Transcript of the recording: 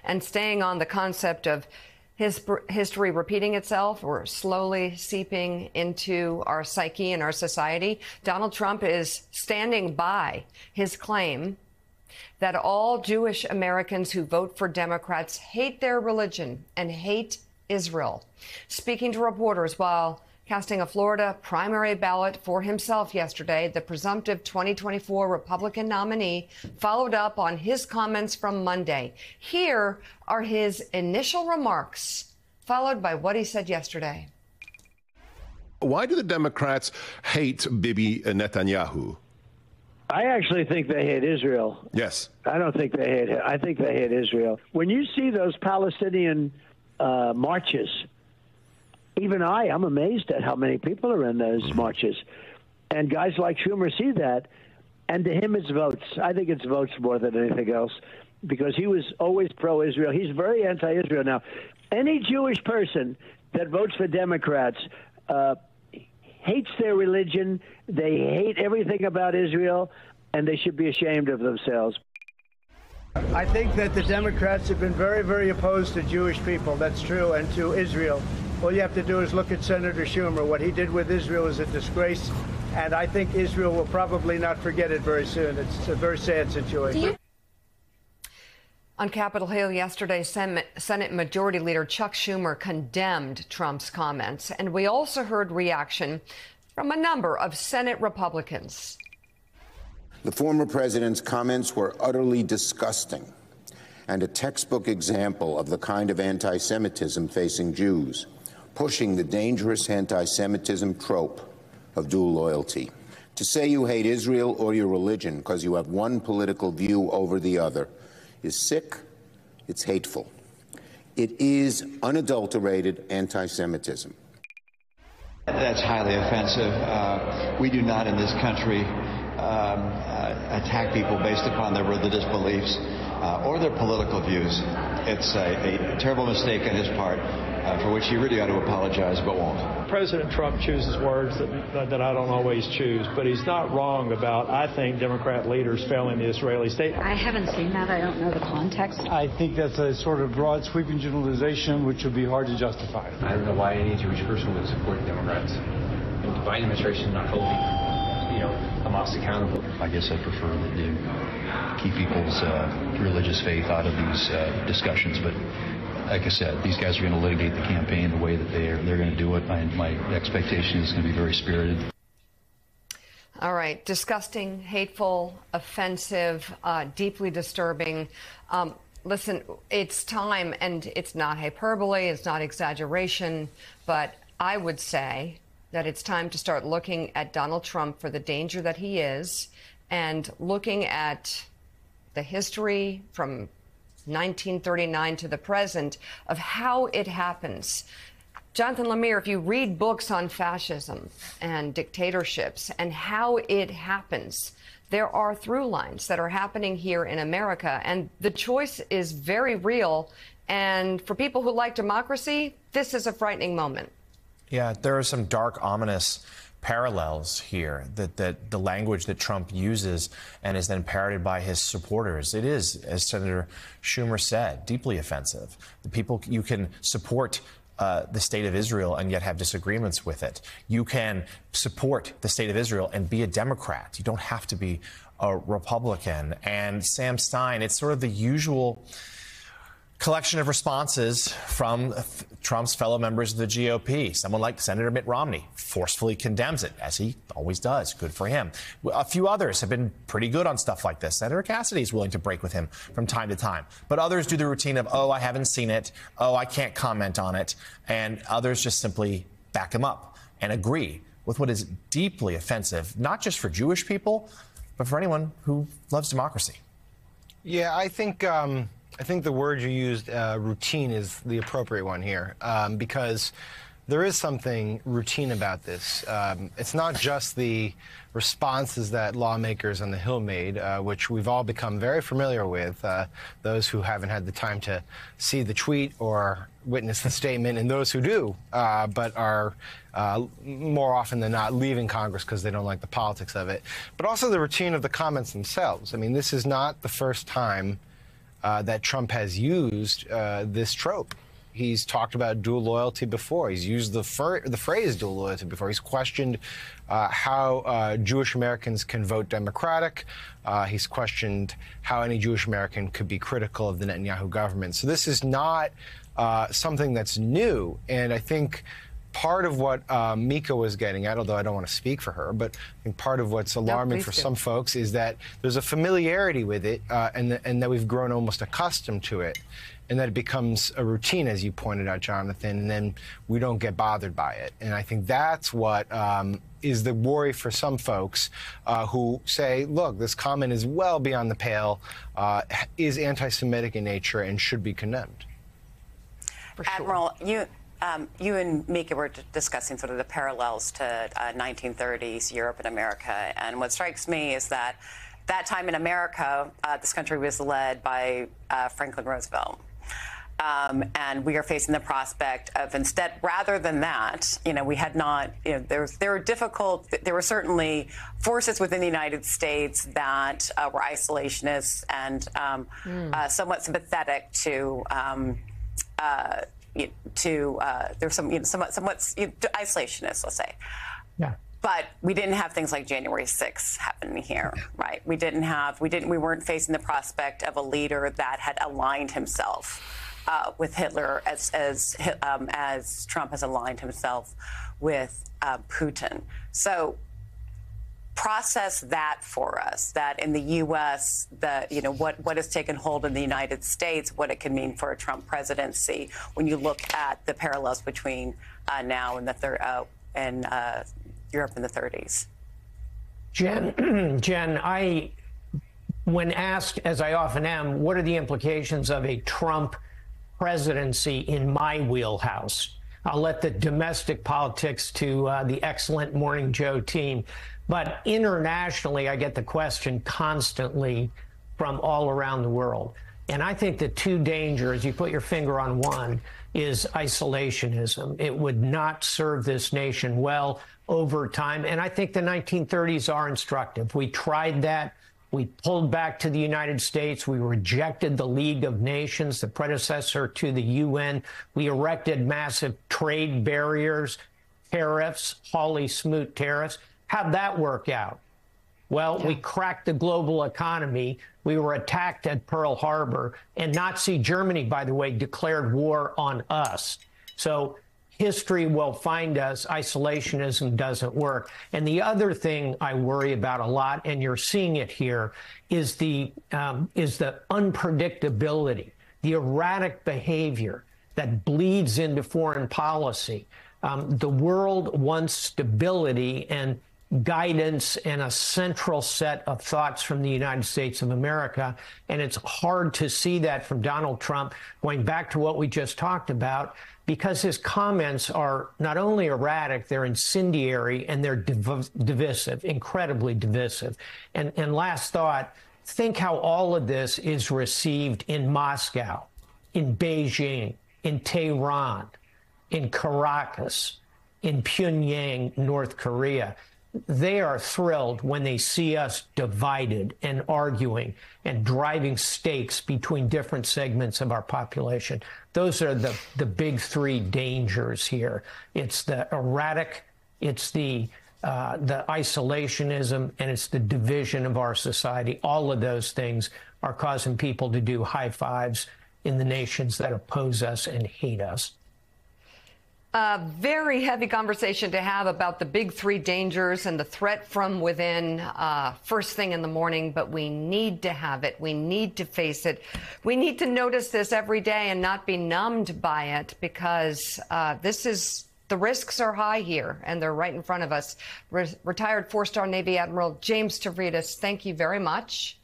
And staying on the concept of history repeating itself or slowly seeping into our psyche and our society, Donald Trump is standing by his claim that all Jewish Americans who vote for Democrats hate their religion and hate Israel. Speaking to reporters while casting a Florida primary ballot for himself yesterday, the presumptive 2024 Republican nominee followed up on his comments from Monday. Here are his initial remarks, followed by what he said yesterday. Why do the Democrats hate Bibi Netanyahu? I actually think they hate Israel. Yes. I don't think they hate it. I think they hate Israel. When you see those Palestinian marches, even I'm amazed at how many people are in those marches. And guys like Schumer see that, and to him it's votes. I think it's votes more than anything else, because he was always pro-Israel. He's very anti-Israel. Now, any Jewish person that votes for Democrats hates their religion, they hate everything about Israel, and they should be ashamed of themselves. I think that the Democrats have been very, very opposed to Jewish people. That's true, and to Israel. All you have to do is look at Senator Schumer. What he did with Israel is a disgrace, and I think Israel will probably not forget it very soon. It's a very sad situation. On Capitol Hill yesterday, Senate Majority Leader Chuck Schumer condemned Trump's comments, and we also heard reaction from a number of Senate Republicans. The former president's comments were utterly disgusting and a textbook example of the kind of anti-Semitism facing Jews, pushing the dangerous anti-Semitism trope of dual loyalty. To say you hate Israel or your religion because you have one political view over the other is sick, it's hateful. It is unadulterated anti-Semitism. That's highly offensive. We do not in this country attack people based upon their religious beliefs or their political views. It's a terrible mistake on his part, for which he really ought to apologize, but won't. President Trump chooses words that I don't always choose, but he's not wrong about, I think, Democrat leaders failing the Israeli state. I haven't seen that. I don't know the context. I think that's a sort of broad, sweeping generalization which would be hard to justify. I don't know why any Jewish person would support Democrats. And the Biden administration is not holding, Hamas accountable. I guess I prefer that you keep people's religious faith out of these discussions, but like I said, these guys are going to litigate the campaign the way that they're going to do it. My expectation is going to be very spirited. All right. Disgusting, hateful, offensive, deeply disturbing. Listen, it's time, and it's not hyperbole, it's not exaggeration, but I would say that it's time to start looking at Donald Trump for the danger that he is, and looking at the history from 1939 to the present of how it happens. Jonathan Lemire, if you read books on fascism and dictatorships and how it happens, there are through lines that are happening here in America, and the choice is very real. And for people who like democracy, this is a frightening moment. Yeah, there are some dark, ominous parallels here, that the language that Trump uses and is then parroted by his supporters. It is, as Senator Schumer said, deeply offensive. The people, you can support the state of Israel and yet have disagreements with it. You can support the state of Israel and be a Democrat. You don't have to be a Republican. And Sam Stein, it's sort of the usual collection of responses from Trump's fellow members of the GOP. Someone like Senator Mitt Romney forcefully condemns it, as he always does. Good for him. A few others have been pretty good on stuff like this. Senator Cassidy is willing to break with him from time to time. But others do the routine of, oh, I haven't seen it. Oh, I can't comment on it. And others just simply back him up and agree with what is deeply offensive, not just for Jewish people, but for anyone who loves democracy. Yeah, I think the word you used, routine, is the appropriate one here, because there is something routine about this. It's not just the responses that lawmakers on the Hill made, which we've all become very familiar with, those who haven't had the time to see the tweet or witness the statement, and those who do, but are more often than not leaving Congress because they don't like the politics of it, but also the routine of the comments themselves. I mean, this is not the first time that Trump has used this trope. He's talked about dual loyalty before. He's used the phrase dual loyalty before. He's questioned how Jewish Americans can vote Democratic. He's questioned how any Jewish American could be critical of the Netanyahu government. So this is not something that's new. And I think part of what Mika was getting at, although I don't want to speak for her, but I think part of what's alarming for some folks is that there's a familiarity with it and that we've grown almost accustomed to it, and that it becomes a routine, as you pointed out, Jonathan, and then we don't get bothered by it. And I think that's what is the worry for some folks who say, look, this comment is well beyond the pale, is anti-Semitic in nature, and should be condemned. For sure. Admiral, you and Mika were discussing sort of the parallels to 1930s Europe and America. And what strikes me is that time in America, this country was led by Franklin Roosevelt. And we are facing the prospect of instead, rather than that, we had not, there were certainly forces within the United States that were isolationists and somewhat sympathetic to there's some somewhat isolationist, let's say. Yeah. But we didn't have things like January 6th happening here, right? We weren't facing the prospect of a leader that had aligned himself with Hitler as Trump has aligned himself with Putin. So process that for us, that in the U.S., what has taken hold in the United States, what it can mean for a Trump presidency when you look at the parallels between now and Europe in the 30s. Jen, when asked, as I often am, what are the implications of a Trump presidency in my wheelhouse? I'll let the domestic politics to the excellent Morning Joe team. But internationally, I get the question constantly from all around the world. And I think the two dangers, you put your finger on one, is isolationism. It would not serve this nation well over time. And I think the 1930s are instructive. We tried that. We pulled back to the United States. We rejected the League of Nations, the predecessor to the UN. We erected massive trade barriers, tariffs, Hawley Smoot tariffs. How'd that work out? Well, we cracked the global economy. We were attacked at Pearl Harbor. And Nazi Germany, by the way, declared war on us. So history will find us. Isolationism doesn't work. And the other thing I worry about a lot, and you're seeing it here, is the unpredictability, the erratic behavior that bleeds into foreign policy. The world wants stability and guidance and a central set of thoughts from the United States of America. And it's hard to see that from Donald Trump, going back to what we just talked about, because his comments are not only erratic, they're incendiary and they're divisive, incredibly divisive. And last thought, think how all of this is received in Moscow, in Beijing, in Tehran, in Caracas, in Pyongyang, North Korea. They are thrilled when they see us divided and arguing and driving stakes between different segments of our population. Those are the big three dangers here. It's the erratic, it's the isolationism, and it's the division of our society. All of those things are causing people to do high fives in the nations that oppose us and hate us. A very heavy conversation to have about the big three dangers and the threat from within first thing in the morning, but we need to have it. We need to face it. We need to notice this every day and not be numbed by it, because the risks are high here and they're right in front of us. Retired 4-star Navy Admiral James Stavridis, thank you very much.